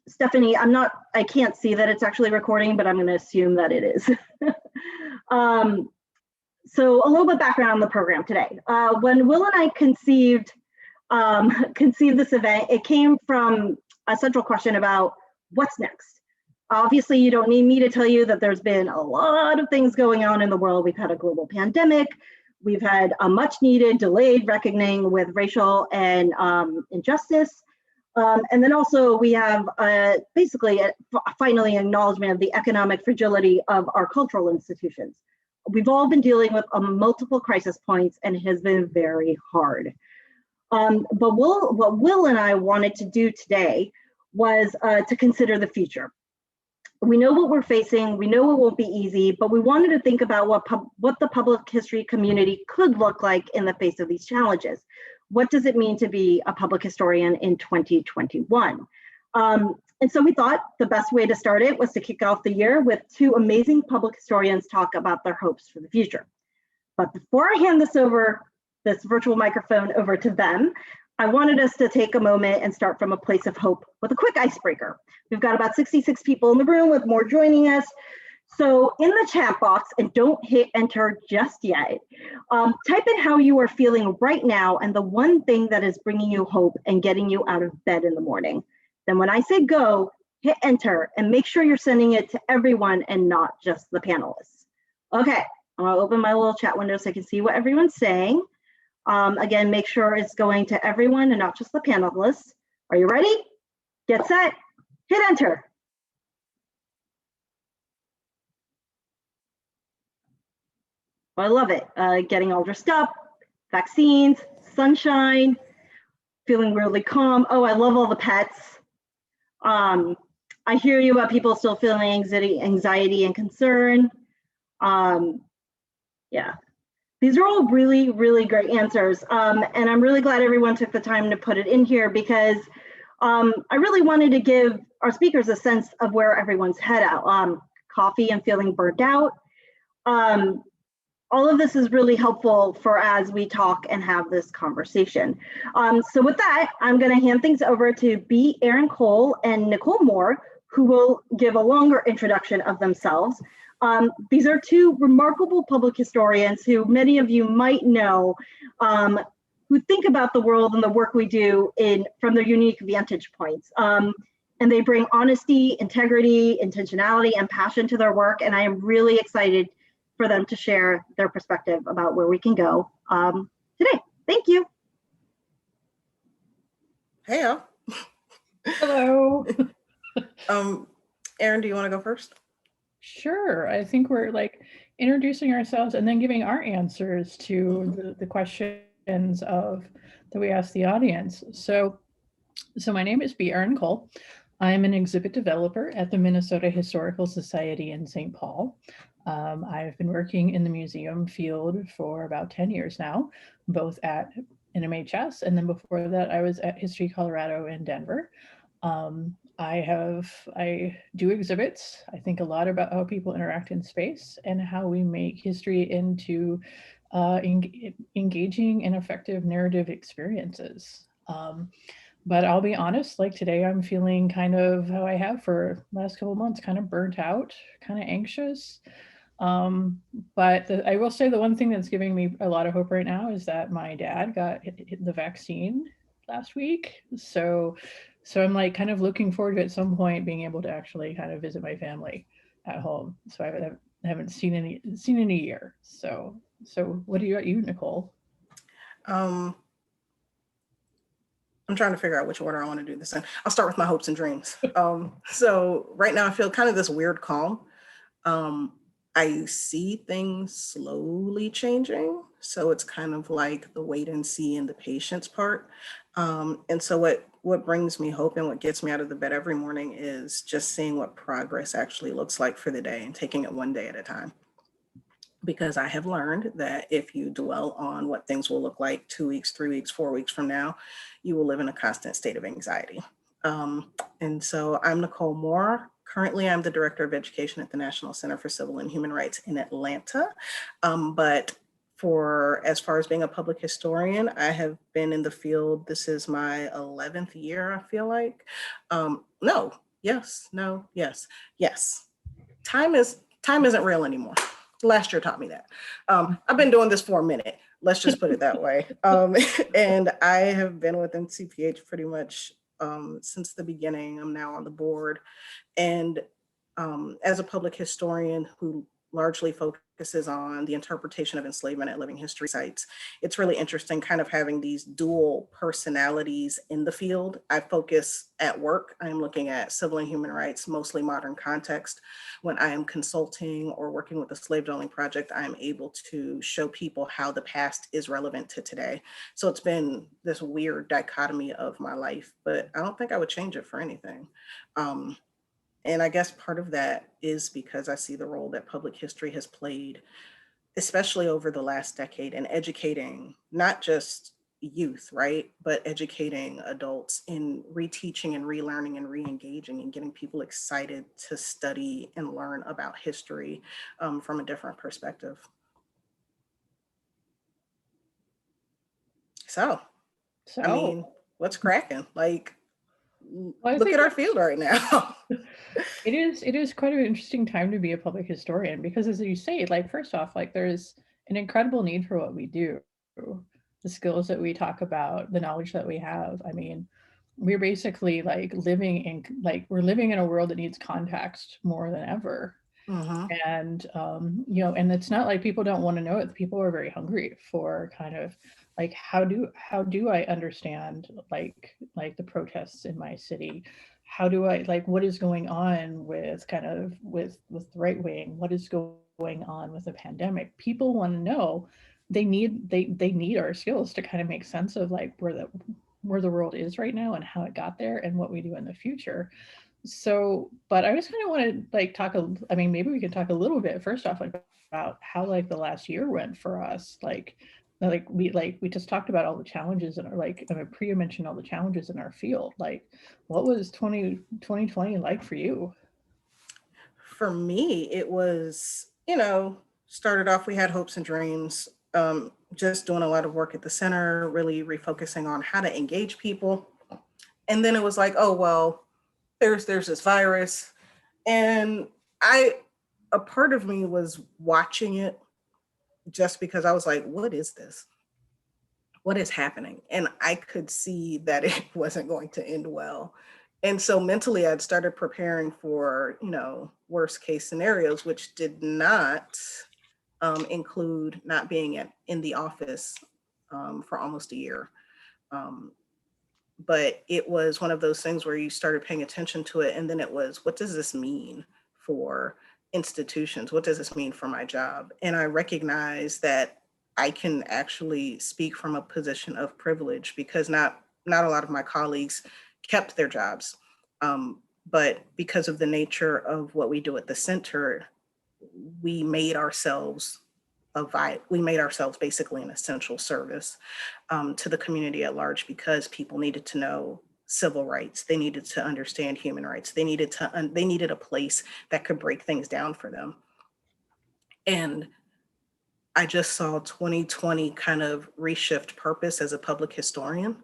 Stephanie, I can't see that it's actually recording, but I'm going to assume that it is. So a little bit background on the program today. When Will and I conceived this event, it came from a central question about what's next. Obviously, you don't need me to tell you that there's been a lot of things going on in the world. We've had a global pandemic. We've had a much needed delayed reckoning with racial and injustice. And then also we have basically finally acknowledgement of the economic fragility of our cultural institutions. We've all been dealing with multiple crisis points, and it has been very hard. But what Will and I wanted to do today was to consider the future. We know what we're facing, we know it won't be easy, but we wanted to think about what the public history community could look like in the face of these challenges. What does it mean to be a public historian in 2021? And so we thought the best way to start it was to kick off the year with two amazing public historians talk about their hopes for the future. But before I hand this virtual microphone over to them, I wanted us to take a moment and start from a place of hope with a quick icebreaker. We've got about 66 people in the room with more joining us. So in the chat box, and don't hit enter just yet, type in how you are feeling right now and the one thing that is bringing you hope and getting you out of bed in the morning. Then when I say go, hit enter and make sure you're sending it to everyone and not just the panelists. Okay, I'm gonna open my little chat window so I can see what everyone's saying. Again, make sure it's going to everyone and not just the panelists. Are you ready? Get set, hit enter. I love it. Getting all dressed up, vaccines, sunshine, feeling really calm. Oh, I love all the pets. I hear you about people still feeling anxiety and concern. Yeah, these are all really, really great answers. And I'm really glad everyone took the time to put it in here because I really wanted to give our speakers a sense of where everyone's head at. Coffee and feeling burnt out. All of this is really helpful for as we talk and have this conversation. So with that, I'm going to hand things over to Erin Cole and Nicole Moore, who will give a longer introduction of themselves. These are two remarkable public historians who many of you might know, who think about the world and the work we do from their unique vantage points. And they bring honesty, integrity, intentionality, and passion to their work. And I am really excited for them to share their perspective about where we can go today. Thank you. Hey, y'all. Hello. Erin, do you want to go first? Sure. I think we're like introducing ourselves and then giving our answers to the questions that we ask the audience. So my name is Erin Cole. I'm an exhibit developer at the Minnesota Historical Society in St. Paul. I've been working in the museum field for about 10 years now, both at NMHS, and then before that I was at History Colorado in Denver. I do exhibits. I think a lot about how people interact in space and how we make history into engaging and effective narrative experiences. But I'll be honest, like today I'm feeling kind of how I have for the last couple of months, kind of burnt out, kind of anxious. But I will say the one thing that's giving me a lot of hope right now is that my dad got the vaccine last week. So I'm like kind of looking forward to at some point being able to actually kind of visit my family at home. So I haven't seen in a year. So what do you Nicole? I'm trying to figure out which order I want to do this in. I'll start with my hopes and dreams. So right now I feel kind of this weird calm. I see things slowly changing. So it's kind of like the wait and see and the patience part. And so what brings me hope and what gets me out of the bed every morning is just seeing what progress actually looks like for the day and taking it one day at a time. Because I have learned that if you dwell on what things will look like 2 weeks, 3 weeks, 4 weeks from now, you will live in a constant state of anxiety. And so I'm Nicole Moore. Currently, I'm the Director of Education at the National Center for Civil and Human Rights in Atlanta. But as far as being a public historian, I have been in the field, this is my 11th year, I feel like. yes, no, yes, yes. Time isn't real anymore. Last year taught me that. I've been doing this for a minute. Let's just put it that way. And I have been with NCPH pretty much since the beginning. I'm now on the board. And as a public historian who largely focuses on the interpretation of enslavement at living history sites, it's really interesting kind of having these dual personalities in the field. I focus at work, I'm looking at civil and human rights, mostly modern context. When I am consulting or working with a slave dwelling project, I'm able to show people how the past is relevant to today. So it's been this weird dichotomy of my life, but I don't think I would change it for anything. And I guess part of that is because I see the role that public history has played, especially over the last decade, in educating not just youth, right, but educating adults in reteaching and relearning and re-engaging and getting people excited to study and learn about history from a different perspective. So, I mean, what's cracking? Like, I look think at our field right now. it is quite an interesting time to be a public historian because, as you say, like, first off, like, there's an incredible need for what we do, the skills that we talk about, the knowledge that we have. I mean, we're basically like we're living in a world that needs context more than ever. Mm-hmm. And you know, and it's not like people don't want to know it. People are very hungry for kind of like, how do I understand like the protests in my city? How do I, like, what is going on with kind of with the right wing? What is going on with the pandemic? People want to know. They need our skills to kind of make sense of like where the world is right now and how it got there and what we do in the future. So, but I just kind of want to like I mean, maybe we can talk a little bit first off, like, about how like the last year went for us. Like we just talked about all the challenges in our, like, I mean, Priya mentioned all the challenges in our field. Like, what was 2020 like for you? For me, it was, started off, we had hopes and dreams, just doing a lot of work at the center, really refocusing on how to engage people. And then it was like, oh, well, there's this virus. And a part of me was watching it just because I was like, what is this? What is happening? And I could see that it wasn't going to end well. And so mentally, I'd started preparing for, worst case scenarios, which did not include not being in the office for almost a year. Um, but it was one of those things where you started paying attention to it. And then it was, what does this mean for institutions? What does this mean for my job? And I recognize that I can actually speak from a position of privilege because not a lot of my colleagues kept their jobs. But because of the nature of what we do at the center, we made ourselves we made ourselves basically an essential service to the community at large because people needed to know civil rights. They needed to understand human rights. They needed a place that could break things down for them. And I just saw 2020 kind of reshift purpose as a public historian,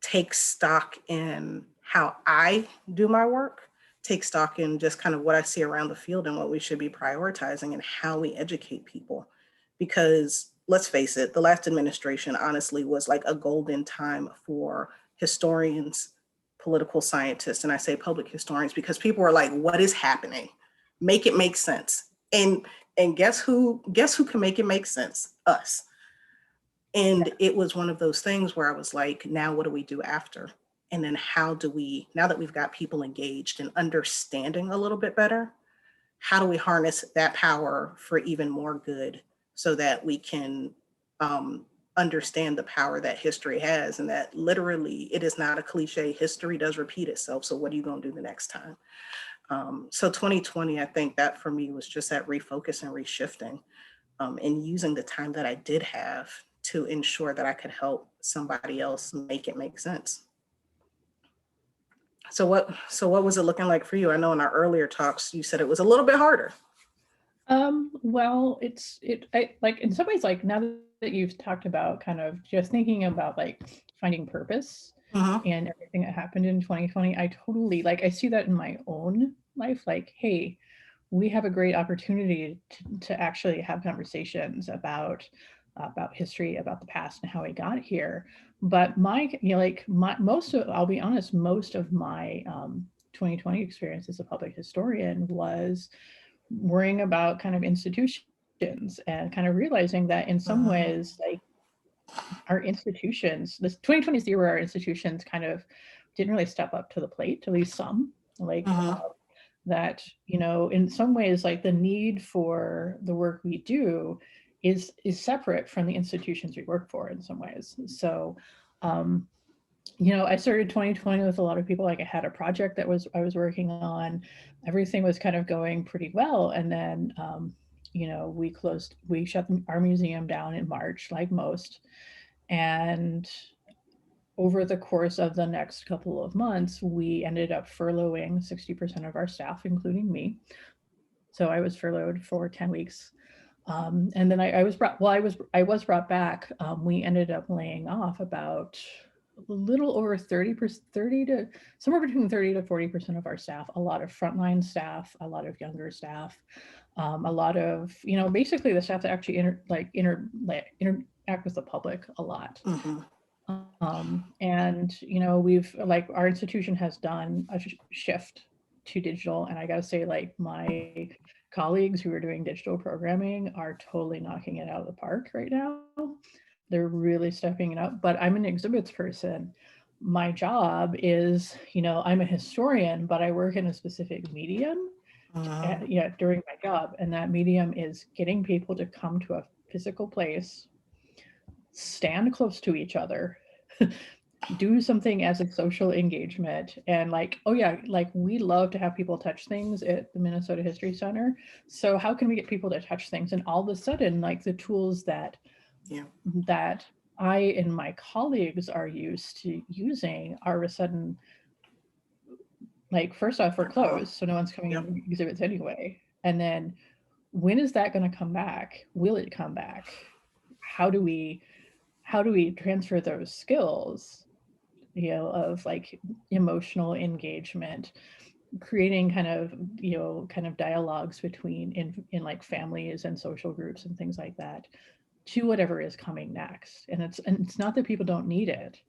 take stock in how I do my work, take stock in just kind of what I see around the field and what we should be prioritizing and how we educate people. Because let's face it, the last administration honestly was like a golden time for historians, political scientists, and I say public historians because people were like, what is happening? Make it make sense. And guess who can make it make sense? Us. And it was one of those things where I was like, now what do we do after? And then how do we, now that we've got people engaged and understanding a little bit better, how do we harness that power for even more good so that we can understand the power that history has and that literally it is not a cliche, history does repeat itself. So what are you going to do the next time? So 2020, I think that for me was just that refocus and reshifting and using the time that I did have to ensure that I could help somebody else make it make sense. So what was it looking like for you? I know in our earlier talks, you said it was a little bit harder. Well, I like, in some ways, like, now that you've talked about kind of just thinking about like finding purpose, and everything that happened in 2020, I totally, like, I see that in my own life, like, hey, we have a great opportunity to actually have conversations about history, about the past and how we got here. But I'll be honest, most of my 2020 experience as a public historian was worrying about kind of institutions and kind of realizing that in some ways, like, our institutions, this 2020 is the year where our institutions kind of didn't really step up to the plate, at least some, like that, in some ways, like, the need for the work we do is separate from the institutions we work for in some ways. So, I started 2020 with a lot of people. Like, I had a project that I was working on. Everything was kind of going pretty well. And then, we shut our museum down in March, like most. And over the course of the next couple of months, we ended up furloughing 60% of our staff, including me. So I was furloughed for 10 weeks. And then I was brought back. We ended up laying off about a little over 30%, 30 to somewhere between 30 to 40% of our staff, a lot of frontline staff, a lot of younger staff, a lot of, basically the staff that actually interact with the public a lot. And, we've, like, our institution has done a shift to digital. And I got to say, like, my colleagues who are doing digital programming are totally knocking it out of the park right now. They're really stepping it up. But I'm an exhibits person. My job is, I'm a historian, but I work in a specific medium during my job. And that medium is getting people to come to a physical place, stand close to each other, do something as a social engagement. And, like, oh yeah, like, we love to have people touch things at the Minnesota History Center. So how can we get people to touch things? And all of a sudden, like, the tools that I and my colleagues are used to using are all of a sudden, like, first off, we're closed, so no one's coming in exhibits anyway. And then, when is that going to come back? Will it come back? How do we transfer those skills, of, like, emotional engagement, creating kind of dialogues between in like families and social groups and things like that, to whatever is coming next. And it's not that people don't need it.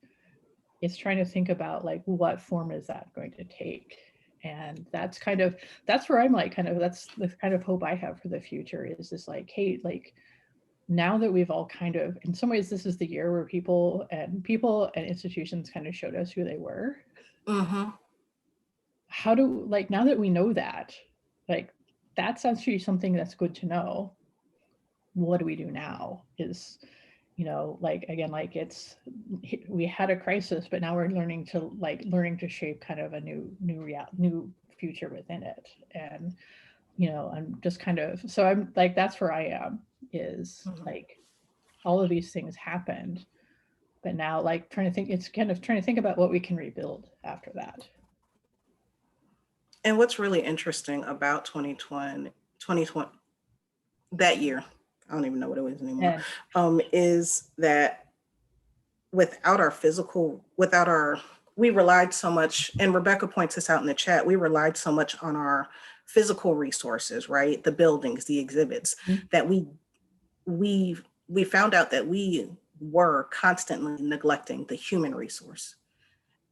It's trying to think about, like, what form is that going to take? And that's where I'm like, that's the kind of hope I have for the future, is this, like, hey, like, now that we've all kind of, in some ways, this is the year where people and institutions kind of showed us who they were. How do, like, now that we know that, like, that's actually something that's good to know. What do we do now? Is, like, again, like, we had a crisis, but now we're learning to shape kind of a new future within it. And, I'm just kind of, so I'm like, that's where I am, is like, all of these things happened, but now, like, trying to think about what we can rebuild after that. And what's really interesting about 2020, that year, I don't even know what it was anymore, is that we relied so much, and Rebecca points this out in the chat, we relied so much on our physical resources, right? The buildings, the exhibits, that we found out that we were constantly neglecting the human resource.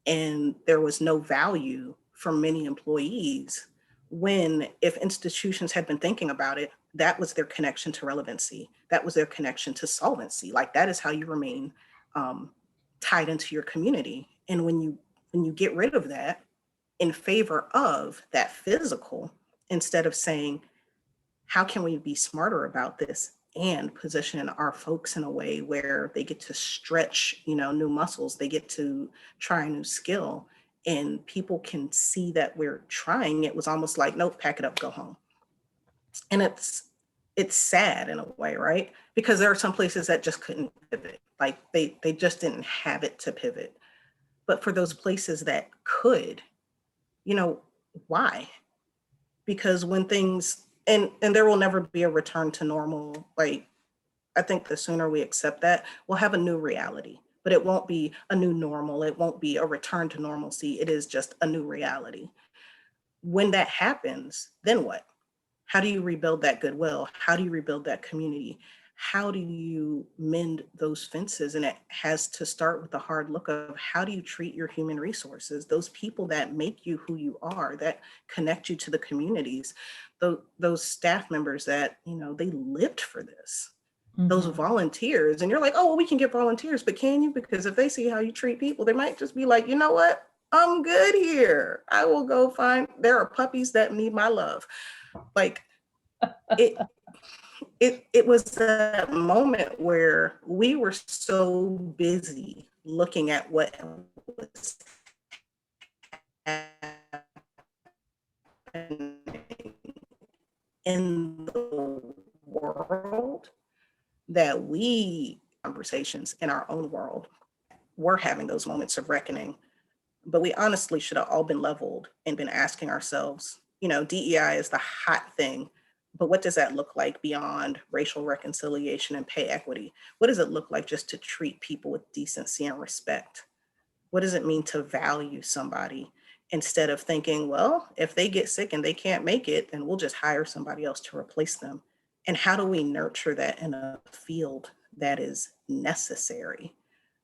And there was no value for many employees when, if institutions had been thinking about it, that was their connection to relevancy. That was their connection to solvency. Like, that is how you remain tied into your community. And when you get rid of that in favor of that physical, instead of saying, how can we be smarter about this and position our folks in a way where they get to stretch, new muscles, they get to try a new skill, and people can see that we're trying, it was almost like, nope, pack it up, go home. And it's sad in a way, right? Because there are some places that just couldn't pivot. Like, they just didn't have it to pivot. But for those places that could, why? Because when things, and there will never be a return to normal. Like, I think the sooner we accept that, we'll have a new reality. but it won't be a new normal. It won't be a return to normalcy. It is just a new reality. When that happens, then what? How do you rebuild that goodwill? How do you rebuild that community? How do you mend those fences? And it has to start with the hard look of how do you treat your human resources, those people that make you who you are, that connect you to the communities, those staff members that, they lived for this, those volunteers. And you're like, oh, well, we can get volunteers, but can you? Because if they see how you treat people, they might just be like, you know what? I'm good here. I will go find, there are puppies that need my love. Like it was that moment where we were so busy looking at what was happening in the world that we conversations in our own world were having those moments of reckoning. But we honestly should have all been leveled and been asking ourselves, DEI is the hot thing, but what does that look like beyond racial reconciliation and pay equity? What does it look like just to treat people with decency and respect? What does it mean to value somebody instead of thinking, well, if they get sick and they can't make it, then we'll just hire somebody else to replace them? And how do we nurture that in a field that is necessary?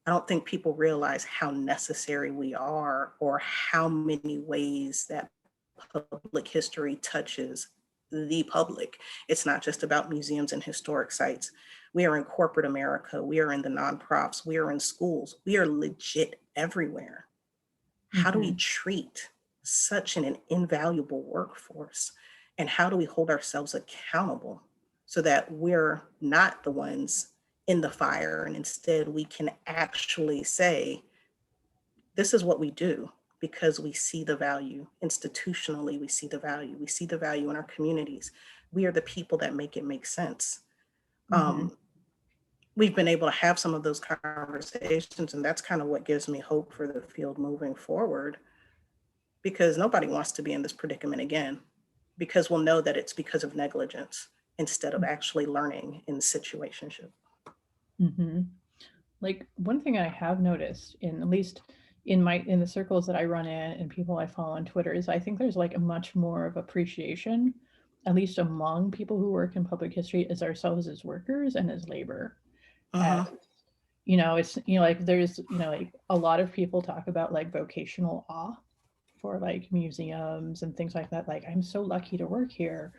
I don't think people realize how necessary we are or how many ways that public history touches the public. It's not just about museums and historic sites. We are in corporate America. We are in the nonprofits. We are in schools. We are legit everywhere. How do we treat such an invaluable workforce? And how do we hold ourselves accountable so that we're not the ones in the fire, and instead we can actually say, this is what we do because we see the value institutionally, we see the value in our communities. We are the people that make it make sense. We've been able to have some of those conversations, and that's kind of what gives me hope for the field moving forward, because nobody wants to be in this predicament again, because we'll know that it's because of negligence instead of actually learning in situationship. Like one thing I have noticed, in at least in the circles that I run in and people I follow on Twitter, is I think there's like a much more of appreciation, at least among people who work in public history, as ourselves as workers and as labor. As, it's like there's like a lot of people talk about like vocational awe for like museums and things like that. Like, I'm so lucky to work here,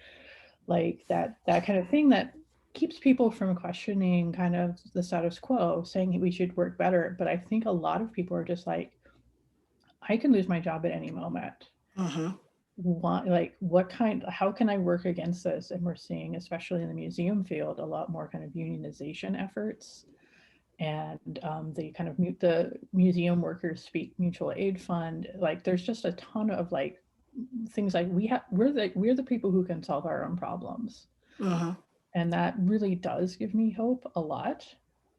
like that kind of thing that keeps people from questioning kind of the status quo, saying we should work better. But I think a lot of people are just like, I can lose my job at any moment. How can I work against this? And we're seeing, especially in the museum field, a lot more kind of unionization efforts, and the kind of the Museum Workers Speak Mutual Aid Fund. Like, there's just a ton of like things like we're the people who can solve our own problems. And that really does give me hope a lot.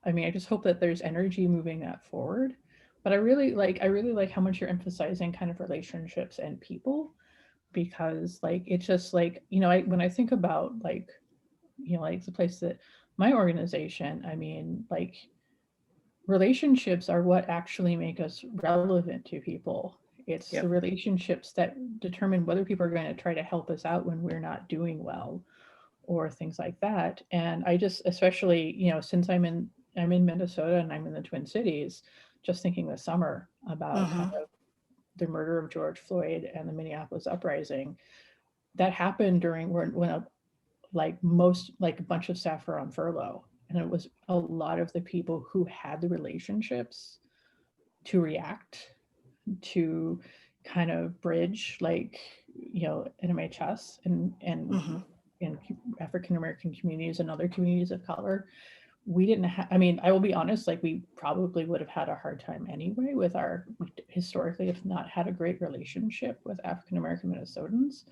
I mean, I just hope that there's energy moving that forward. But I really like how much you're emphasizing kind of relationships and people, because like it's just like, when I think about like, like the place that my organization, I mean, like relationships are what actually make us relevant to people. It's the relationships that determine whether people are going to try to help us out when we're not doing well, or things like that. And I just, especially, since I'm in Minnesota and I'm in the Twin Cities, just thinking this summer about kind of the murder of George Floyd and the Minneapolis uprising that happened during when a bunch of staff were on furlough. And it was a lot of the people who had the relationships to react, to kind of bridge, like, NMHS and in African American communities and other communities of color. We didn't have, I mean, I will be honest, like we probably would have had a hard time anyway we historically have not had a great relationship with African American Minnesotans.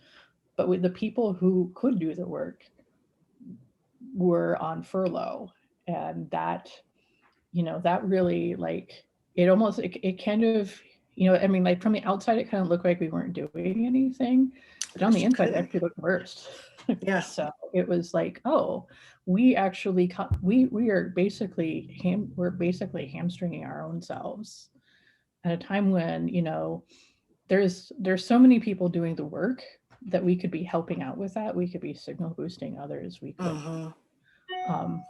But with the people who could do the work were on furlough. And that, that really, like, it kind of, I mean, like from the outside, it kind of looked like we weren't doing anything, but on the inside, it actually looked worse. Yeah. So it was like, oh, we actually we are basically we're basically hamstringing our own selves at a time when, there's so many people doing the work that we could be helping out with that. We could be signal boosting others. We could, Mm-hmm. um,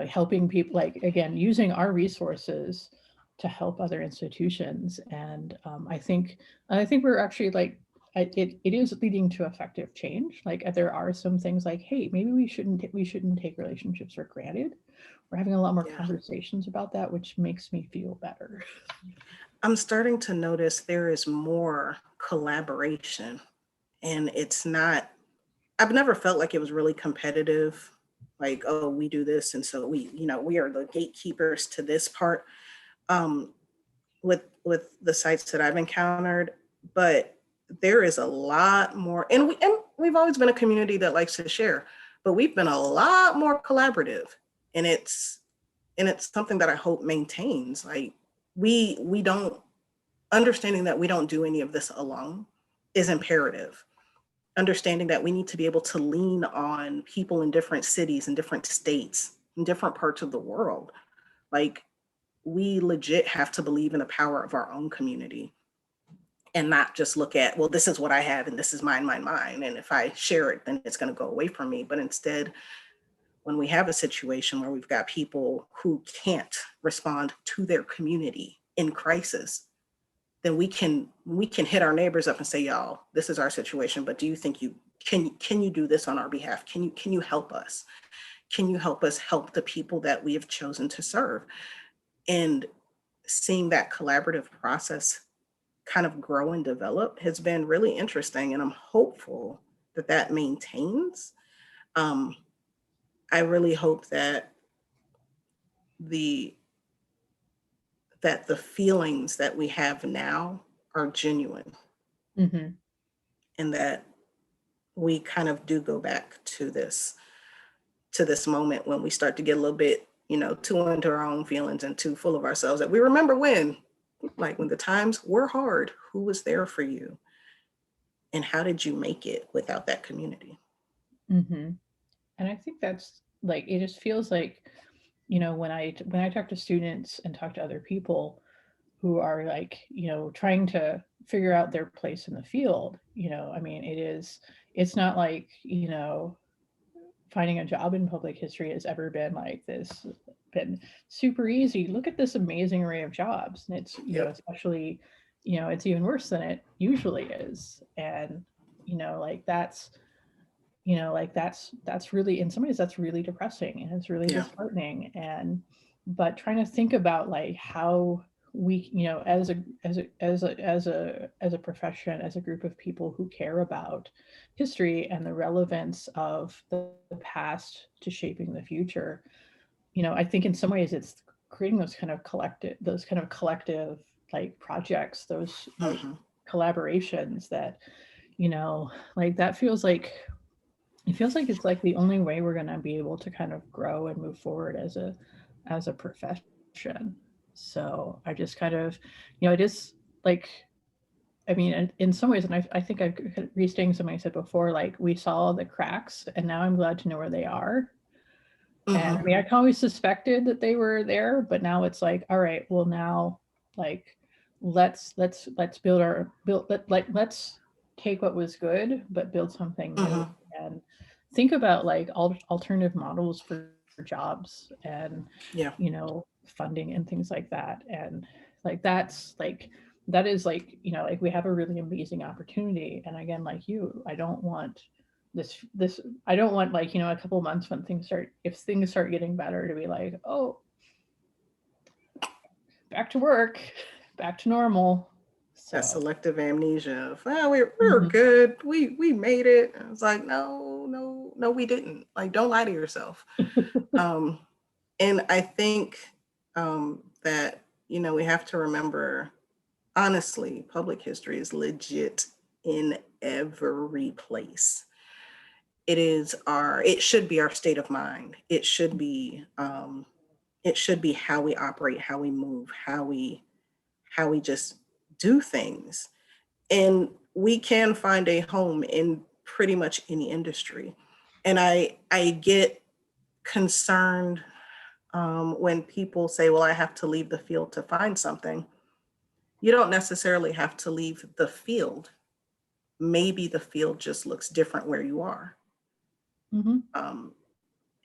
helping people, like, again, using our resources to help other institutions. And I think we're actually like, it is leading to effective change. Like, there are some things like, hey, maybe we shouldn't take relationships for granted. We're having a lot more Yeah. conversations about that, which makes me feel better. I'm starting to notice there is more collaboration, and it's not, I've never felt like it was really competitive. Like, oh, we do this. And so we are the gatekeepers to this part. Um, with the sites that I've encountered, but there is a lot more, and we've always been a community that likes to share, but we've been a lot more collaborative, and it's something that I hope maintains. Like, we don't, understanding that we don't do any of this alone is imperative. Understanding that we need to be able to lean on people in different cities, in different states, in different parts of the world. Like, we legit have to believe in the power of our own community and not just look at, well, this is what I have and this is mine, mine, mine. And if I share it, then it's going to go away from me. But instead, when we have a situation where we've got people who can't respond to their community in crisis, then we can hit our neighbors up and say, y'all, this is our situation, but do you think you can you do this on our behalf? Can you help us? Can you help us help the people that we have chosen to serve? And seeing that collaborative process kind of grow and develop has been really interesting. And I'm hopeful that that maintains. Um, I really hope the that the feelings that we have now are genuine, Hmm. and that we kind of do go back to this moment when we start to get a little bit, too into our own feelings and too full of ourselves, that we remember when, like, when the times were hard, who was there for you? And how did you make it without that community? Hmm. And I think that's like, it just feels like, when I talk to students and talk to other people who are like, trying to figure out their place in the field, I mean, it's not like, finding a job in public history has ever been like this, been super easy. Look at this amazing array of jobs. And it's, Yep. especially, it's even worse than it usually is. And, like that's really, in some ways, that's really depressing and it's really Yeah. disheartening. And but trying to think about like how we, as a profession, as a group of people who care about history and the relevance of the past to shaping the future, I think in some ways it's creating those kind of collective like projects, those like Hmm. collaborations that, like that feels like, it feels like it's like the only way we're going to be able to kind of grow and move forward as a profession. So I just kind of, it is like, I mean, in some ways, and I think I'm restating something I said before, like we saw the cracks and now I'm glad to know where they are. And I Hmm. mean, I always suspected that they were there, but now it's like, all right, well now, like, let's let's take what was good, but build something new, Hmm. and think about like alternative models for jobs and, Yeah. funding and things like that. And like that is like, like we have a really amazing opportunity. And again, like I don't want this I don't want, like, a couple months when if things start getting better, to be like, oh, back to work, back to normal. That So selective amnesia of, well, we're mhm, good. We made it. And it's like, no, no, no, we didn't. Like, don't lie to yourself. Um, and I think that, we have to remember, honestly, public history is legit in every place. It should be our state of mind. It should be how we operate, how we move, how we just do things. And we can find a home in pretty much any industry. And I get concerned when people say, well, I have to leave the field to find something. You don't necessarily have to leave the field. Maybe the field just looks different where you are. Mm-hmm.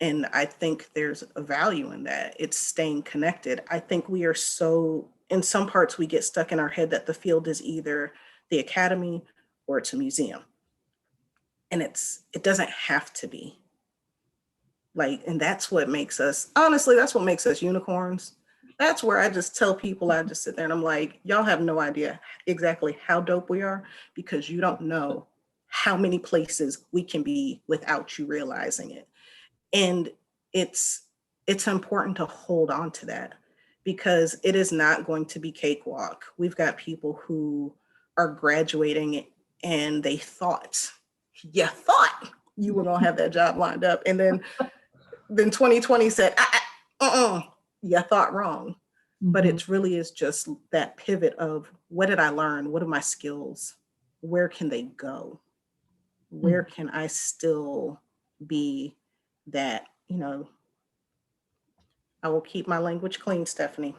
And I think there's a value in that. It's staying connected. I think we are so, in some parts, we get stuck in our head that the field is either the academy or it's a museum. And it doesn't have to be. Like, and that's what makes us, honestly, that's what makes us unicorns. That's where I just tell people, I just sit there and I'm like, y'all have no idea exactly how dope we are, because you don't know how many places we can be without you realizing it. And it's important to hold on to that, because it is not going to be cakewalk. We've got people who are graduating and they thought you were gonna have that job lined up, and then 2020 said, you thought wrong. But it really is just that pivot of, what did I learn? What are my skills? Where can they go? Where can I still be that, I will keep my language clean, Stephanie.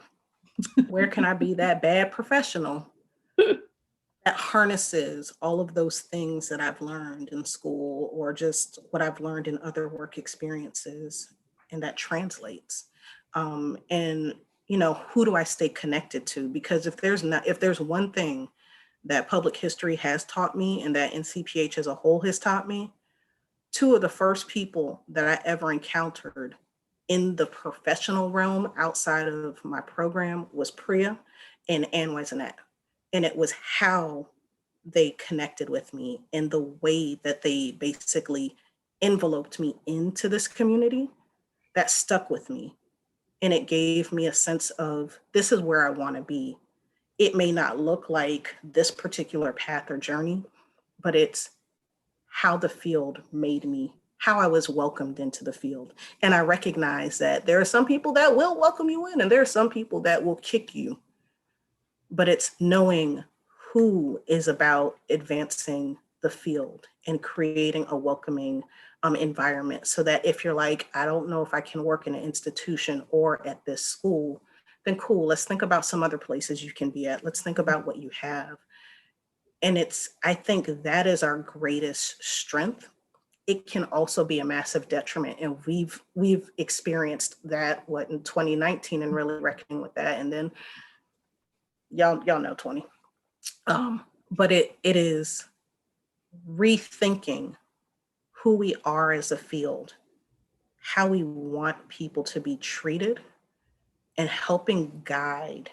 Where can I be that bad professional that harnesses all of those things that I've learned in school, or just what I've learned in other work experiences, and that translates? And who do I stay connected to? Because if there's one thing that public history has taught me, and that NCPH as a whole has taught me, two of the first people that I ever encountered in the professional realm outside of my program was Priya and Ann Wisenat. And it was how they connected with me, and the way that they basically enveloped me into this community, that stuck with me. And it gave me a sense of, this is where I want to be. It may not look like this particular path or journey, but it's how the field made me, how I was welcomed into the field. And I recognize that there are some people that will welcome you in, and there are some people that will kick you. But it's knowing who is about advancing the field and creating a welcoming environment, so that if you're like, I don't know if I can work in an institution or at this school, then cool, let's think about some other places you can be at. Let's think about what you have. And I think that is our greatest strength. It can also be a massive detriment. And we've experienced that in 2019, and really reckoning with that. And then y'all know 20. But it is rethinking who we are as a field, how we want people to be treated, and helping guide.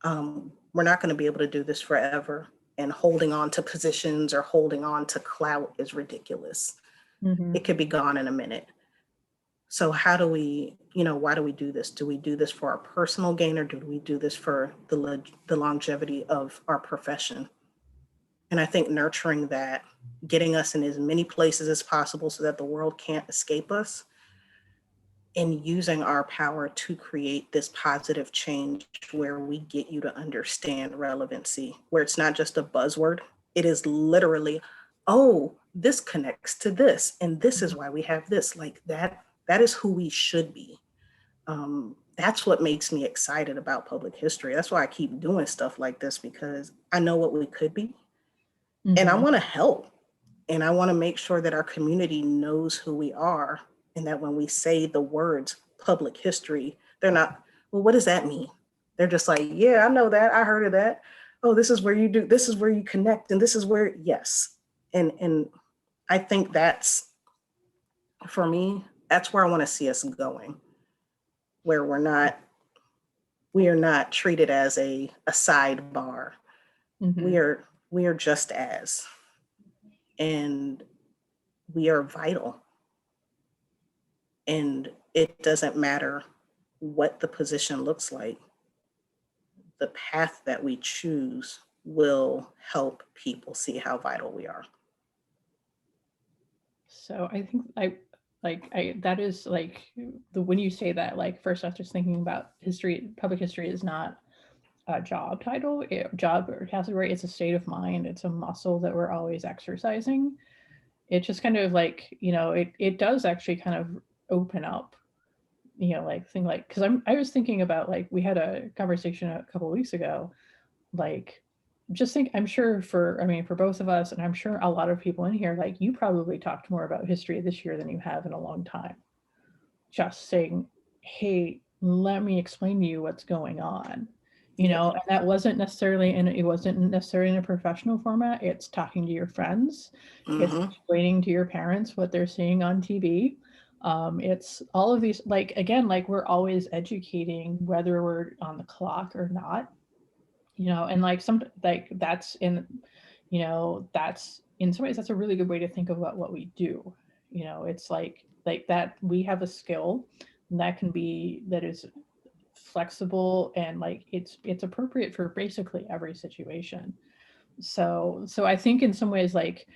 We're not going to be able to do this forever, and holding on to positions or holding on to clout is ridiculous. It could be gone in a minute. So how do we, why do we do this? Do we do this for our personal gain, or do we do this for the longevity of our profession? And I think nurturing that, getting us in as many places as possible so that the world can't escape us, and using our power to create this positive change where we get you to understand relevancy, where it's not just a buzzword. It is literally, oh, this connects to this, and this is why we have this. Like that is who we should be. That's what makes me excited about public history. That's why I keep doing stuff like this, because I know what we could be. And I want to help. And I want to make sure that our community knows who we are, and that when we say the words public history, they're not, well, what does that mean? They're just like, yeah, I know that. I heard of that. Oh, this is where you connect. And this is where, yes. And I think that's, for me, that's where I want to see us going, where we are not treated as a sidebar. We are just as, and we are vital. And it doesn't matter what the position looks like. The path that we choose will help people see how vital we are. So I think that is like when you say that, like, first I was just thinking about history. Public history is not a job title, job or category. It's a state of mind. It's a muscle that we're always exercising. it just kind of like, it does actually kind of open up, like thing like, because I was thinking about, like, we had a conversation a couple of weeks ago, like, just think, I'm sure for, I mean, for both of us, and I'm sure a lot of people in here, like, you probably talked more about history this year than you have in a long time. Just saying, hey, let me explain to you what's going on. Yeah. And that wasn't necessarily it wasn't necessarily in a professional format. It's talking to your friends, it's Mm-hmm. explaining to your parents what they're seeing on TV. It's all of these, like, again, like, we're always educating whether we're on the clock or not. And like some, like, that's in, that's in some ways that's a really good way to think about what we do. It's like that we have a skill that can be, that is flexible, and like it's appropriate for basically every situation. So I think in some ways, like,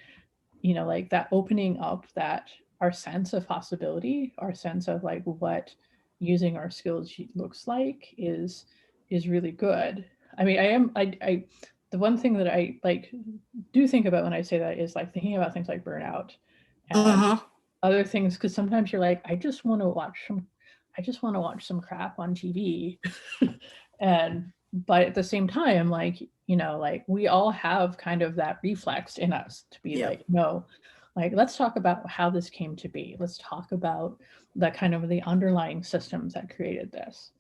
like that opening up, that our sense of possibility, our sense of like what using our skills looks like is really good. I mean, I the one thing that I like do think about when I say that is like thinking about things like burnout and Mm-hmm. other things, because sometimes you're like, I just want to watch some crap on TV. And but at the same time, like, like, we all have kind of that reflex in us to be Yeah. like, no, like, let's talk about how this came to be. Let's talk about the kind of the underlying systems that created this.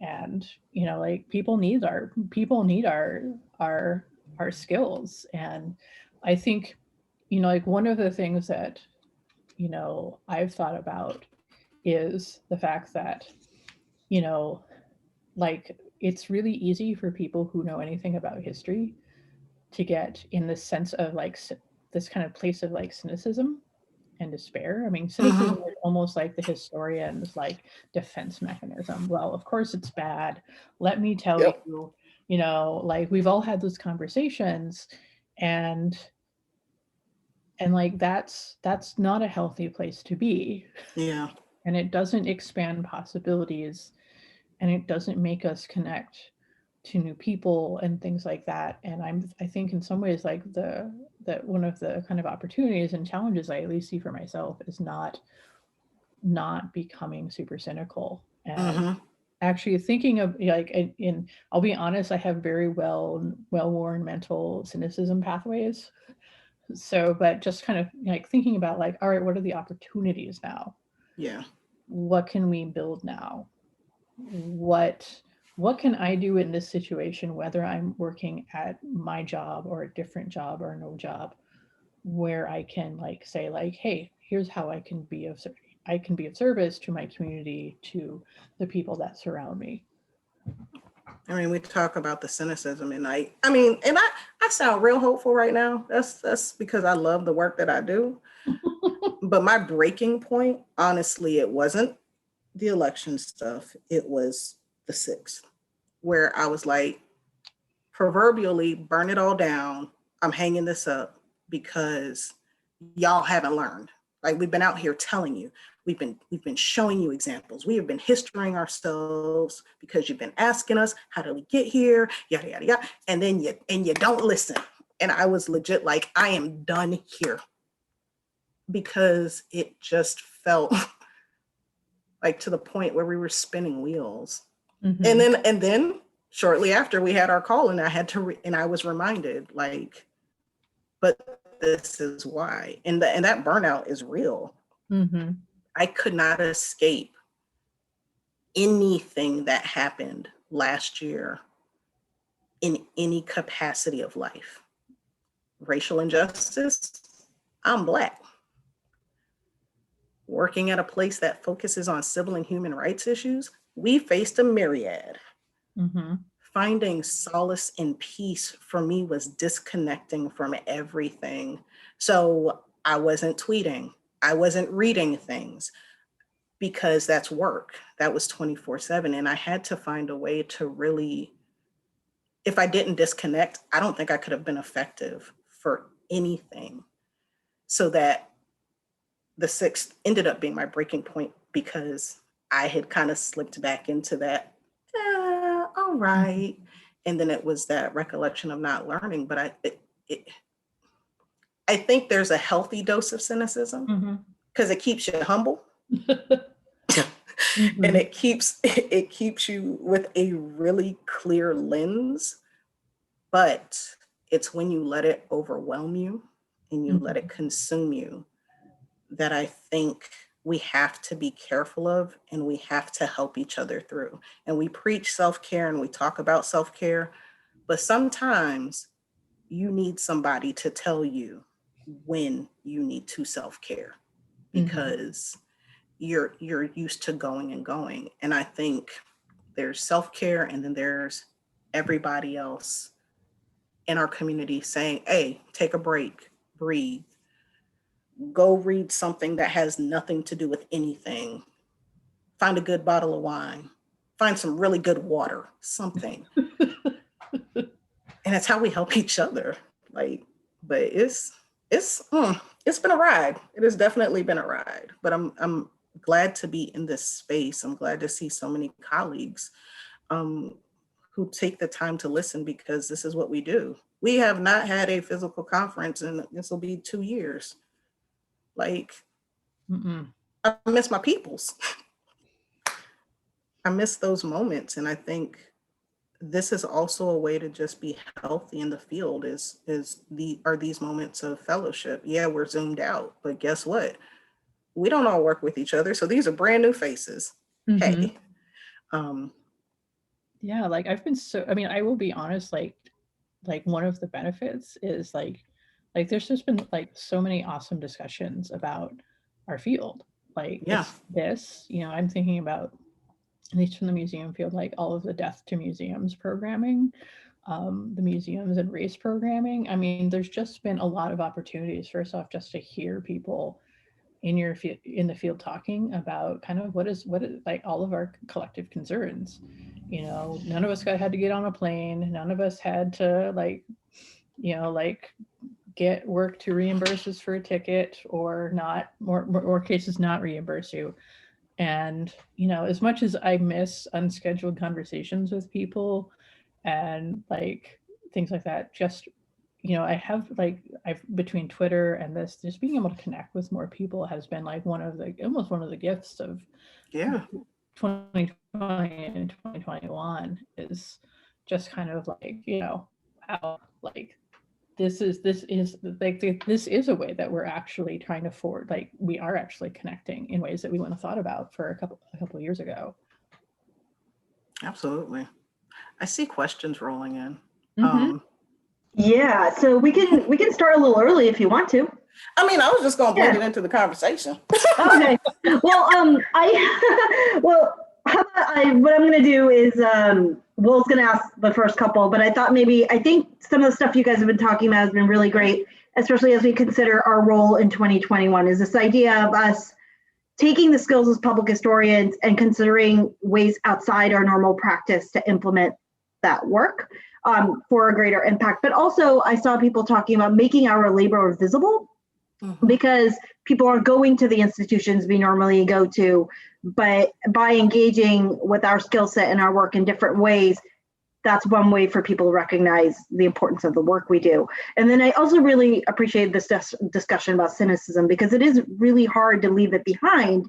And like, people need our skills. And I think, like, one of the things that I've thought about is the fact that, you know, like, it's really easy for people who know anything about history to get in this sense of like this kind of place of like cynicism and despair. I mean, cynicism Mm-hmm. is almost like the historian's like defense mechanism. Well, of course it's bad. Let me tell Yep. you, like, we've all had those conversations, and like that's not a healthy place to be. Yeah. And it doesn't expand possibilities, and it doesn't make us connect to new people and things like that. And I think in some ways, like, that one of the kind of opportunities and challenges I at least see for myself is not becoming super cynical, and Mm-hmm. actually thinking of, like, I'll be honest, I have very well-worn mental cynicism pathways. So, but just kind of like thinking about, like, all right, what are the opportunities now? Yeah. What can we build now? What can I do in this situation, whether I'm working at my job or a different job or no job, where I can, like, say, like, hey, here's how I can be of service to my community, to the people that surround me. I mean, we talk about the cynicism, and I mean, and I sound real hopeful right now. That's because I love the work that I do. But my breaking point, honestly, it wasn't the election stuff. It was the 6th, where I was like, proverbially, burn it all down. I'm hanging this up because y'all haven't learned. Like, we've been out here telling you, we've been showing you examples. We have been historying ourselves because you've been asking us, how did we get here? Yada yada yada. And then you don't listen. And I was legit like, I am done here, because it just felt like to the point where we were spinning wheels. Mm-hmm. And then shortly after we had our call, and I had to and I was reminded, like, but this is why. And that burnout is real. Mm-hmm. I could not escape anything that happened last year in any capacity of life. Racial injustice, I'm Black. Working at a place that focuses on civil and human rights issues, we faced a myriad. Mm-hmm. Finding solace and peace for me was disconnecting from everything. So I wasn't tweeting, I wasn't reading things, because that's work. That was 24/7. And I had to find a way to really, if I didn't disconnect, I don't think I could have been effective for anything. So that the 6th ended up being my breaking point, because I had kind of slipped back into that, all right. And then it was that recollection of not learning. But it I think there's a healthy dose of cynicism because it keeps you humble. And it keeps you with a really clear lens, but it's when you let it overwhelm you and you let it consume you that I think we have to be careful of, and we have to help each other through. And we preach self-care and we talk about self-care, but sometimes you need somebody to tell you when you need to self-care, because you're used to going and going. And I think there's self-care, and then there's everybody else in our community saying, hey, take a break, breathe, go read something that has nothing to do with anything, find a good bottle of wine, find some really good water, something. And that's how we help each other. Like, but it's been a ride. It has definitely been a ride, but I'm glad to be in this space. I'm glad to see so many colleagues who take the time to listen, because this is what we do. We have not had a physical conference, and this will be 2 years. Like, I miss my peoples. I miss those moments. And I think this is also a way to just be healthy in the field are these moments of fellowship. Yeah, we're zoomed out, but guess what? We don't all work with each other. So these are brand new faces. Hey. Yeah, like I've been I mean, I will be honest, like one of the benefits is like there's just been like so many awesome discussions about our field. Like it's this, I'm thinking about, at least from the museum field, like all of the Death to Museums programming, the museums and race programming. I mean, there's just been a lot of opportunities, first off, just to hear people in the field talking about kind of what is like all of our collective concerns. None of us had to get on a plane. None of us had to get work to reimburse us for a ticket, or not, more cases not reimburse you. And as much as I miss unscheduled conversations with people and like things like that, just I have I've, between Twitter and this, just being able to connect with more people has been like almost one of the gifts of 2020 and 2021, is just kind of like, how like this is a way that we're actually trying to we are actually connecting in ways that we wouldn't have thought about for a couple of years ago. Absolutely. I see questions rolling in. Yeah, so we can start a little early if you want to. I mean, I was just gonna bring it into the conversation. Okay. Well, how about what I'm gonna do is Will's gonna ask the first couple, but I think some of the stuff you guys have been talking about has been really great, especially as we consider our role in 2021, is this idea of us taking the skills as public historians and considering ways outside our normal practice to implement that work for a greater impact. But also I saw people talking about making our labor visible, because people are going to the institutions we normally go to, but by engaging with our skill set and our work in different ways, that's one way for people to recognize the importance of the work we do. And then I also really appreciate this discussion about cynicism, because it is really hard to leave it behind.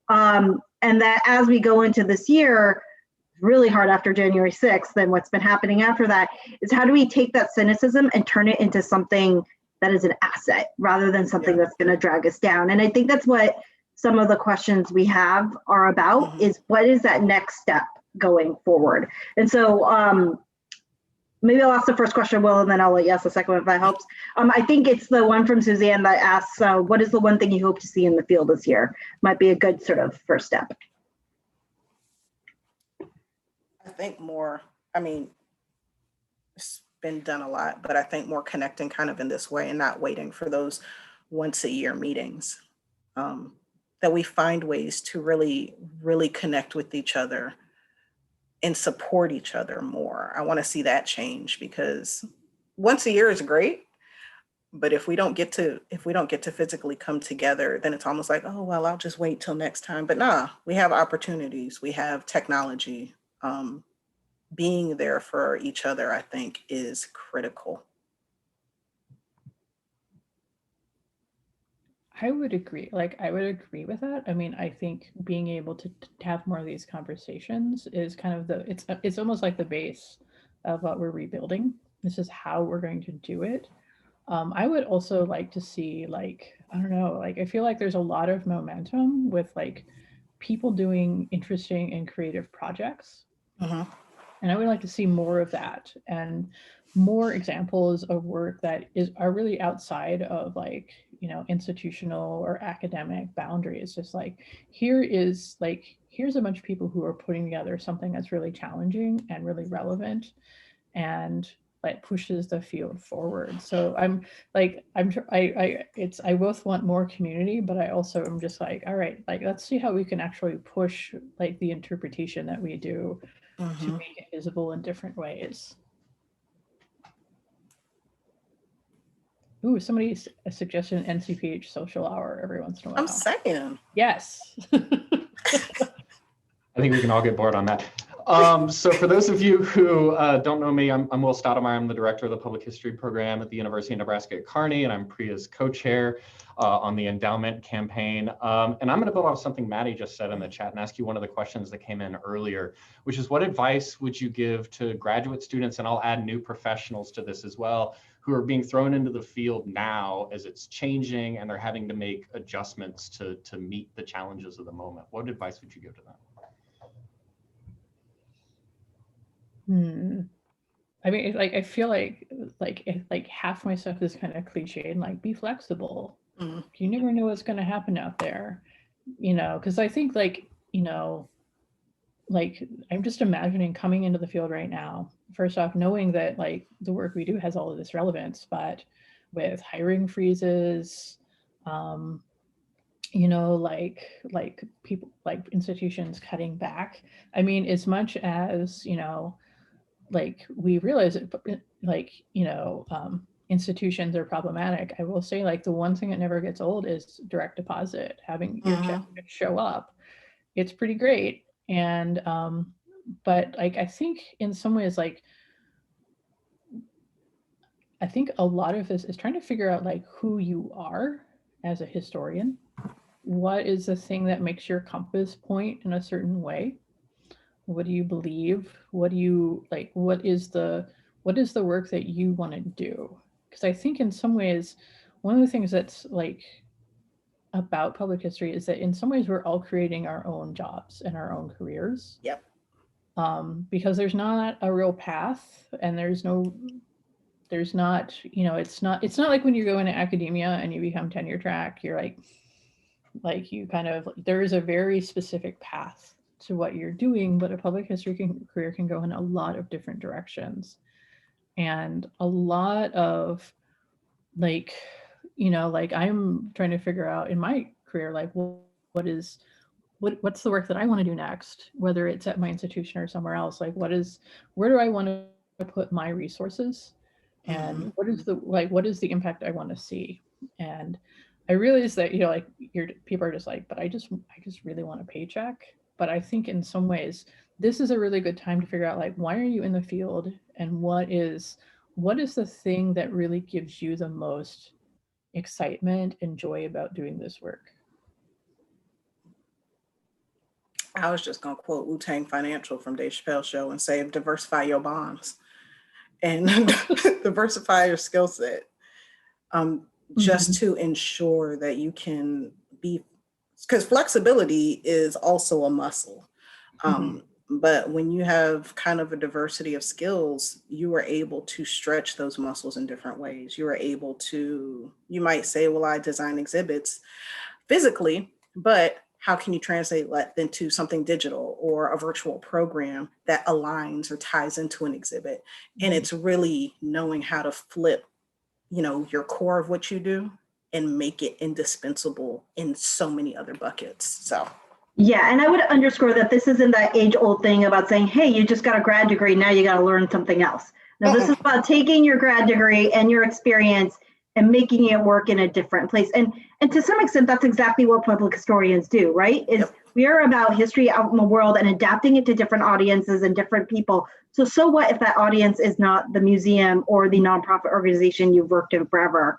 And that as we go into this year, really hard after January 6th, and what's been happening after that, is how do we take that cynicism and turn it into something that is an asset rather than something that's going to drag us down. And I think that's what some of the questions we have are about, is what is that next step going forward? And so maybe I'll ask the first question, Will, and then I'll let you ask the second one if that helps. I think it's the one from Suzanne that asks, what is the one thing you hope to see in the field this year? Might be a good sort of first step. I think more, I mean, it's been done a lot, but I think more connecting kind of in this way and not waiting for those once a year meetings, that we find ways to really, really connect with each other and support each other more. I want to see that change, because once a year is great, but if we don't get to physically come together, then it's almost like, oh, well, I'll just wait till next time. But nah, we have opportunities, we have technology. Being there for each other, I think, is critical. I would agree. Like, I would agree with that. I mean, I think being able to have more of these conversations is kind of it's almost like the base of what we're rebuilding. This is how we're going to do it. I would also like to see, like, I don't know, like, I feel like there's a lot of momentum with like people doing interesting and creative projects. Mhm. And I would like to see more of that and more examples of work that are really outside of, like, institutional or academic boundaries. Just like, here's a bunch of people who are putting together something that's really challenging and really relevant and like pushes the field forward. So I'm like, I both want more community, but I also am just like, all right, like, let's see how we can actually push like the interpretation that we do to Mhm. make it visible in different ways. Ooh, somebody's a suggestion, NCPH social hour every once in a I'm while. saying. Yes. I think we can all get bored on that. So for those of you who don't know me, I'm Will Stoudemire. I'm the director of the Public History program at the University of Nebraska at Kearney, and I'm Priya's co-chair on the endowment campaign. And I'm going to build off something Maddie just said in the chat and ask you one of the questions that came in earlier, which is, what advice would you give to graduate students, and I'll add new professionals to this as well, who are being thrown into the field now as it's changing and they're having to make adjustments to meet the challenges of the moment? What advice would you give to them? I mean, like, I feel like half my stuff is kind of cliche and like, be flexible. Mhm. You never know what's going to happen out there, because I think, like, like, I'm just imagining coming into the field right now, first off, knowing that like the work we do has all of this relevance, but with hiring freezes, like people, like institutions cutting back. I mean, as much as, like, we realize it, like, institutions are problematic. I will say, like, the one thing that never gets old is direct deposit, having your check show up. It's pretty great. And but like, I think in some ways, like, I think a lot of this is trying to figure out like who you are as a historian. What is the thing that makes your compass point in a certain way? What do you believe? What do you like? What is the work that you want to do? Because I think in some ways, one of the things that's like about public history is that in some ways we're all creating our own jobs and our own careers. Yep. Because there's not a real path, and there's not, it's not like when you go into academia and you become tenure track, you're like you kind of, there is a very specific path to what you're doing, but a public history career can go in a lot of different directions. And a lot of like, like, I'm trying to figure out in my career, like, what's the work that I want to do next, whether it's at my institution or somewhere else. Like, where do I want to put my resources, and what is the impact I want to see? And I realize that, like, people are just like, but I just really want a paycheck. But I think in some ways this is a really good time to figure out, like, why are you in the field, and what is the thing that really gives you the most excitement and joy about doing this work. I was just gonna quote Wu-Tang Financial from Dave Chappelle's show and say, diversify your bonds and diversify your skill set, just to ensure that you can be, because flexibility is also a muscle. But when you have kind of a diversity of skills, you are able to stretch those muscles in different ways. You are able to, you might say, well, I design exhibits physically, but how can you translate that into something digital or a virtual program that aligns or ties into an exhibit? And it's really knowing how to flip, your core of what you do and make it indispensable in so many other buckets. So. Yeah, and I would underscore that this isn't that age-old thing about saying, hey, you just got a grad degree, now you got to learn something else. No, this is about taking your grad degree and your experience and making it work in a different place. And to some extent, that's exactly what public historians do, right? We are about history out in the world and adapting it to different audiences and different people. So what if that audience is not the museum or the nonprofit organization you've worked in forever?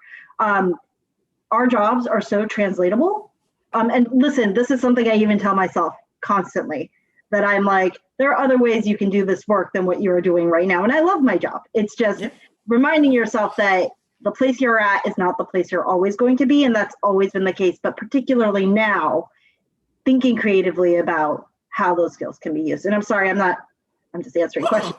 our jobs are so translatable. And listen, this is something I even tell myself constantly, that I'm like, there are other ways you can do this work than what you're doing right now. And I love my job. It's just reminding yourself that the place you're at is not the place you're always going to be. And that's always been the case, but particularly now, thinking creatively about how those skills can be used. And I'm sorry, I'm just answering questions.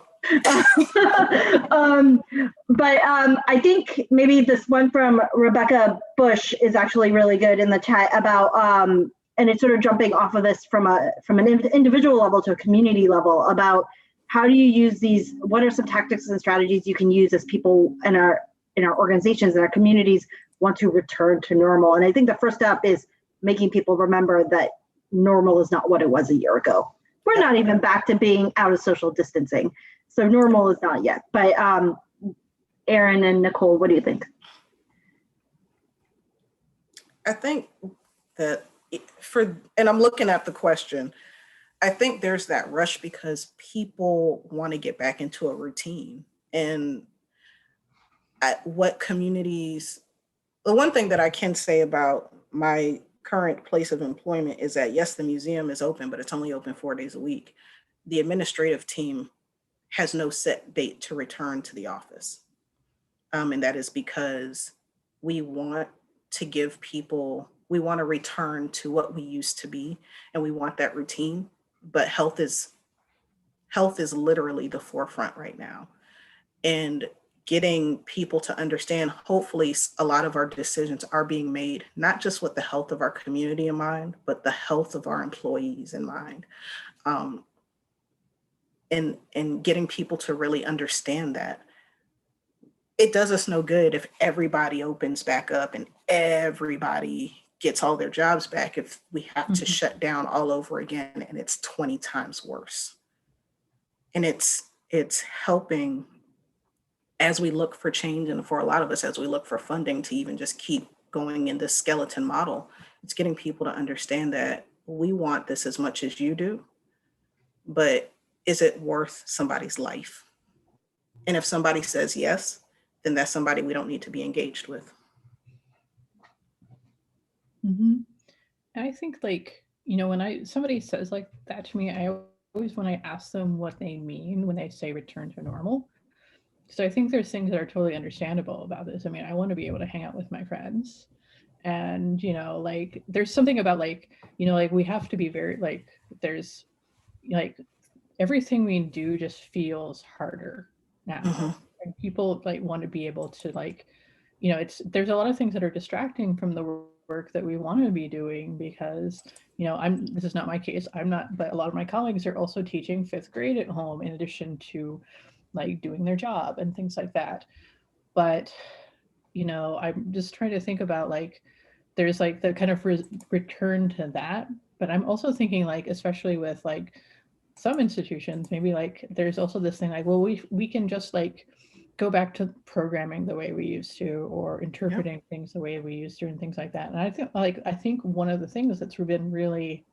I think maybe this one from Rebecca Bush is actually really good in the chat about, and it's sort of jumping off of this from an individual level to a community level, about how do you use these, what are some tactics and strategies you can use as people in our organizations and our communities want to return to normal. And I think the first step is making people remember that normal is not what it was a year ago. We're not even back to being out of social distancing. So normal is not yet. But Erin and Nicole, what do you think? I think that and I'm looking at the question, I think there's that rush because people want to get back into a routine. And what communities, the one thing that I can say about my current place of employment is that, yes, the museum is open, but it's only open 4 days a week. The administrative team has no set date to return to the office. And that is because we want to give people, we want to return to what we used to be, and we want that routine. But health is literally the forefront right now. And getting people to understand, hopefully a lot of our decisions are being made, not just with the health of our community in mind, but the health of our employees in mind. And getting people to really understand that. It does us no good if everybody opens back up and everybody gets all their jobs back, if we have to shut down all over again and it's 20 times worse. And it's helping as we look for change, and for a lot of us, as we look for funding to even just keep going in this skeleton model, it's getting people to understand that we want this as much as you do, but is it worth somebody's life? And if somebody says yes, then that's somebody we don't need to be engaged with. And I think, like, you know, when somebody says like that to me, I always, when I ask them what they mean when they say return to normal. So I think there's things that are totally understandable about this. I mean, I want to be able to hang out with my friends. And, you know, like, there's something about, like, you know, like, we have to be very, like, there's, like, everything we do just feels harder now. And people, like, want to be able to, like, you know, there's a lot of things that are distracting from the work that we want to be doing, because, you know, this is not my case. I'm not, but a lot of my colleagues are also teaching 5th grade at home in addition to, like, doing their job and things like that. But, you know, I'm just trying to think about, like, there's like the kind of return to that. But I'm also thinking, like, especially with like some institutions, maybe like there's also this thing like, well, we can just like go back to programming the way we used to, or interpreting things the way we used to, and things like that. And I think one of the things that's been really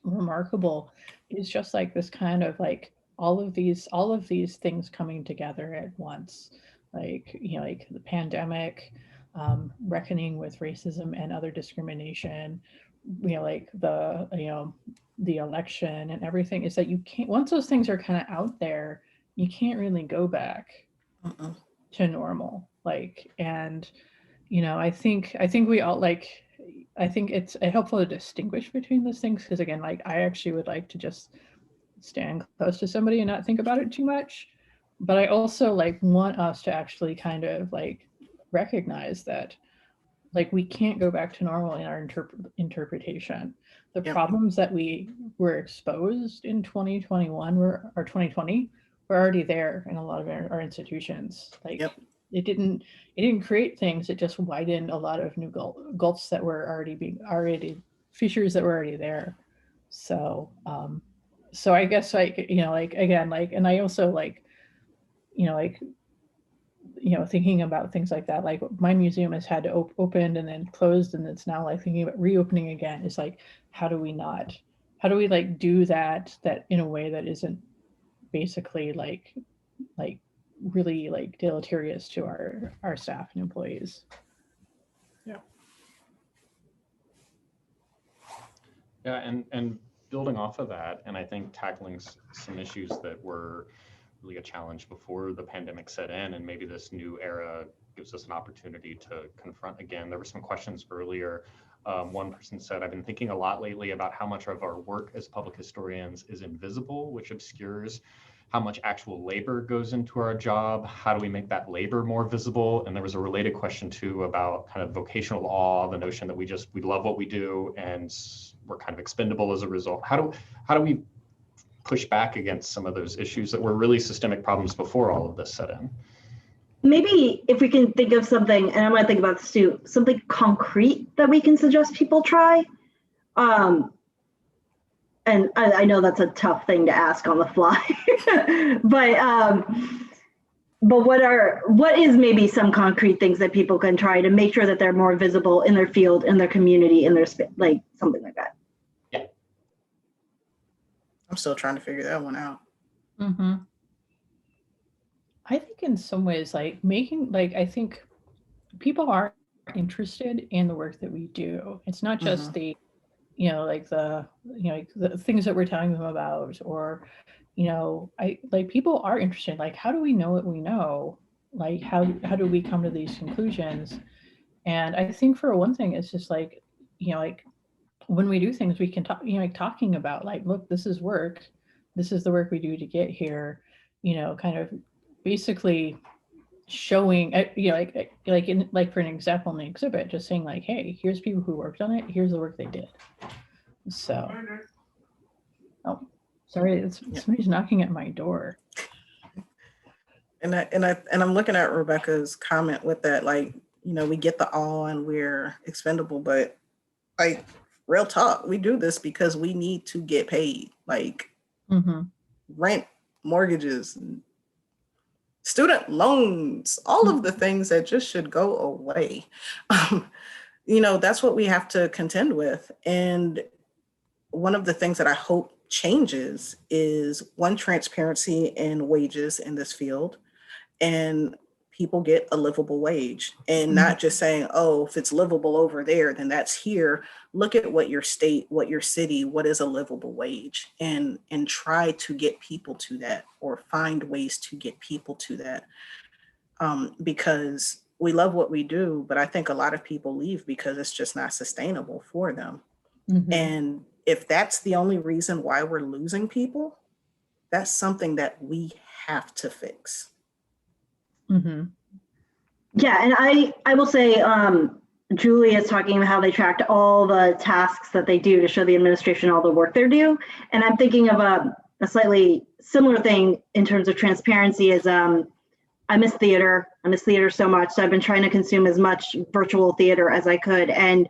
remarkable is just like this kind of like all of these things coming together at once, like, you know, like the pandemic, reckoning with racism and other discrimination, you know, like the election and everything, is that you can't, once those things are kind of out there, you can't really go back to normal. Like, and, you know, I think we all, like, I think it's helpful to distinguish between those things, because again, like, I actually would like to just stand close to somebody and not think about it too much. But I also like want us to actually kind of like recognize that, like, we can't go back to normal in our interpretation. The problems that we were exposed in 2021 or 2020 were already there in a lot of our institutions. Like, it didn't create things, it just widened a lot of new gulfs that were already fissures that were already there. So so I guess, like, you know, like, again, like, and I also like, you know, like, you know, thinking about things like that, like my museum has had to open and then closed, and it's now like thinking about reopening again. Is like, how do we like do that in a way that isn't basically like really like deleterious to our staff and employees? Yeah, and building off of that, and I think tackling some issues that were really a challenge before the pandemic set in, and maybe this new era gives us an opportunity to confront again. There were some questions earlier. One person said, I've been thinking a lot lately about how much of our work as public historians is invisible, which obscures how much actual labor goes into our job. How do we make that labor more visible? And there was a related question too about kind of vocational awe, the notion that we love what we do and we're kind of expendable as a result. How do we push back against some of those issues that were really systemic problems before all of this set in? Maybe if we can think of something, and I might think about this too, something concrete that we can suggest people try. And I know that's a tough thing to ask on the fly, but what is maybe some concrete things that people can try to make sure that they're more visible in their field, in their community, in their like something like that? Yeah, I'm still trying to figure that one out. Mm-hmm. I think in some ways, like I think people are interested in the work that we do. It's not just the, like the things that we're telling them about, or, people are interested. Like, how do we know what we know? Like, how do we come to these conclusions? And I think for one thing, it's just like, when we do things, we can talk, talking about like, look, this is work. This is the work we do to get here, kind of basically showing, like for an example in the exhibit, just saying like, hey, here's people who worked on it. Here's the work they did. So, oh, sorry, somebody's knocking at my door. And I'm looking at Rebecca's comment with that, like, we get the awe and we're expendable, but like real talk, we do this because we need to get paid, like rent, mortgages, student loans, all of the things that just should go away. That's what we have to contend with. And one of the things that I hope changes is one, transparency in wages in this field, and people get a livable wage, and not just saying, oh, if it's livable over there, then that's here. Look at what your state, what your city, what is a livable wage, and try to get people to that, or find ways to get people to that. Because we love what we do, but I think a lot of people leave because it's just not sustainable for them. And if that's the only reason why we're losing people, that's something that we have to fix. Yeah, and I will say, Julie is talking about how they tracked all the tasks that they do to show the administration all the work they're due. And I'm thinking of a slightly similar thing in terms of transparency is I miss theater. I miss theater so much. So I've been trying to consume as much virtual theater as I could. And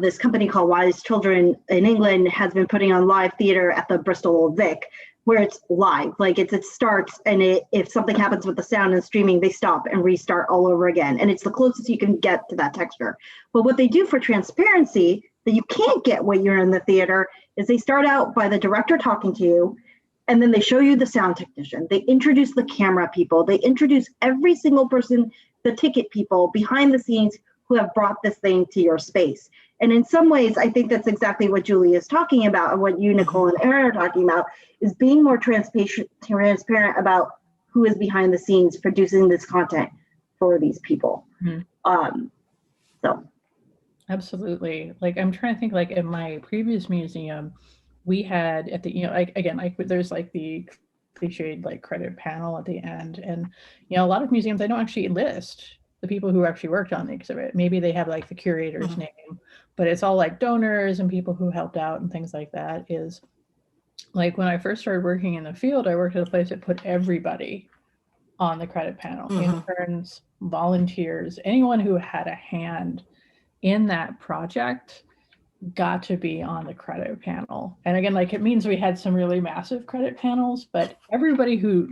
this company called Wise Children in England has been putting on live theater at the Bristol Old Vic, where it's live, like it starts, and if something happens with the sound and streaming, they stop and restart all over again. And it's the closest you can get to that texture. But what they do for transparency that you can't get when you're in the theater is they start out by the director talking to you, and then they show you the sound technician. They introduce the camera people. They introduce every single person, the ticket people behind the scenes who have brought this thing to your space. And in some ways, I think that's exactly what Julie is talking about, and what you, Nicole, and Erin are talking about, is being more transparent about who is behind the scenes producing this content for these people. So. Absolutely. Like, I'm trying to think, like in my previous museum, we had at the, there's like the cliched like credit panel at the end. And, a lot of museums, they don't actually list the people who actually worked on the exhibit. Maybe they have like the curator's name, but it's all like donors and people who helped out and things like that. Is like when I first started working in the field, I worked at a place that put everybody on the credit panel, interns, volunteers, anyone who had a hand in that project got to be on the credit panel. And again, like it means we had some really massive credit panels, but everybody who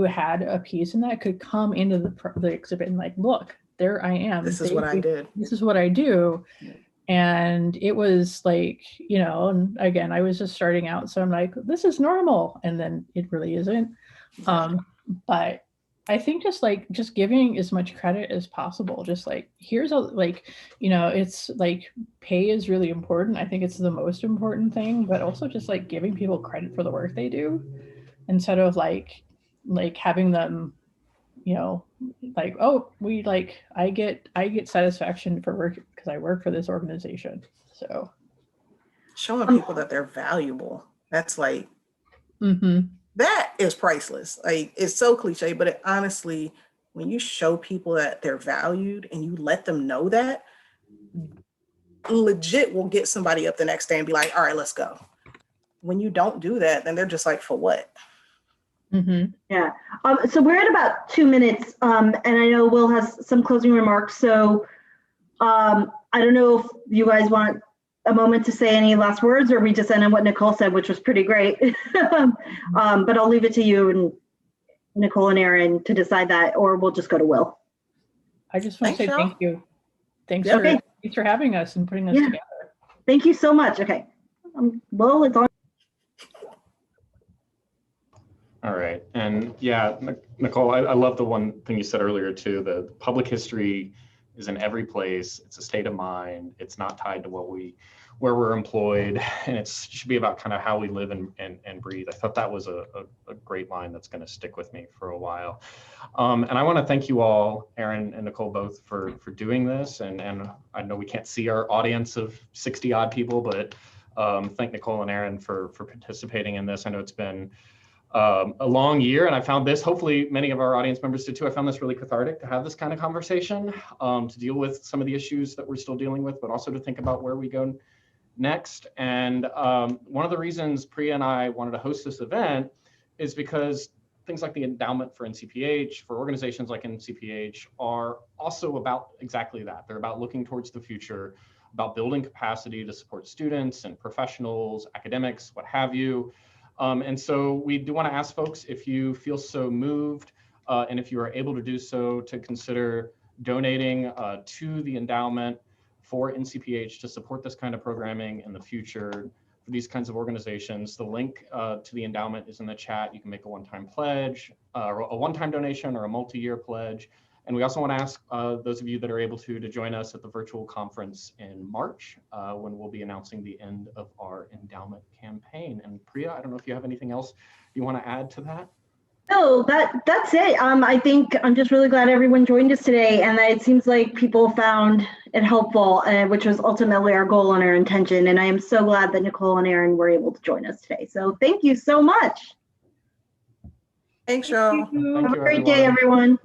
had a piece in that could come into the exhibit and like, look, there I am. This is what I did. This is what I do. And it was like, and again, I was just starting out. So I'm like, this is normal. And then it really isn't. But I think just giving as much credit as possible. Just like, here's a, like, it's like pay is really important. I think it's the most important thing, but also just like giving people credit for the work they do instead of like having them, like, oh, I get satisfaction for work because I work for this organization. So Showing people that they're valuable. That's like, that is priceless. Like, it's so cliche, but it honestly, when you show people that they're valued and you let them know that, legit will get somebody up the next day and be like, all right, let's go. When you don't do that, then they're just like, for what? Yeah. So we're at about 2 minutes, and I know Will has some closing remarks. So I don't know if you guys want a moment to say any last words, or we just end on what Nicole said, which was pretty great. But I'll leave it to you and Nicole and Erin to decide that, or we'll just go to Will. I just want to say thank you. Thanks for having us and putting us together. Thank you so much. Okay. Will, it's on. All right. And yeah, Nicole, I love the one thing you said earlier too, the public history is in every place. It's a state of mind. It's not tied to where we're employed. And it should be about kind of how we live and breathe. I thought that was a great line that's going to stick with me for a while. And I want to thank you all, Erin and Nicole, both for doing this. And I know we can't see our audience of 60 odd people, but thank Nicole and Erin for participating in this. I know it's been a long year, and I found this, hopefully many of our audience members did too, I found this really cathartic to have this kind of conversation, to deal with some of the issues that we're still dealing with, but also to think about where we go next. And one of the reasons Priya and I wanted to host this event is because things like the endowment for NCPH, for organizations like NCPH, are also about exactly that. They're about looking towards the future, about building capacity to support students and professionals, academics, what have you. And so we do want to ask folks, if you feel so moved, and if you are able to do so, to consider donating to the endowment for NCPH to support this kind of programming in the future for these kinds of organizations. The link to the endowment is in the chat. You can make a one-time pledge, a one-time donation, or a multi-year pledge. And we also want to ask those of you that are able to join us at the virtual conference in March, when we'll be announcing the end of our endowment campaign. And Priya, I don't know if you have anything else you want to add to that? No, that's it. I think I'm just really glad everyone joined us today, and that it seems like people found it helpful, which was ultimately our goal and our intention. And I am so glad that Nicole and Erin were able to join us today. So thank you so much. Thanks, y'all. Have a great day, everyone.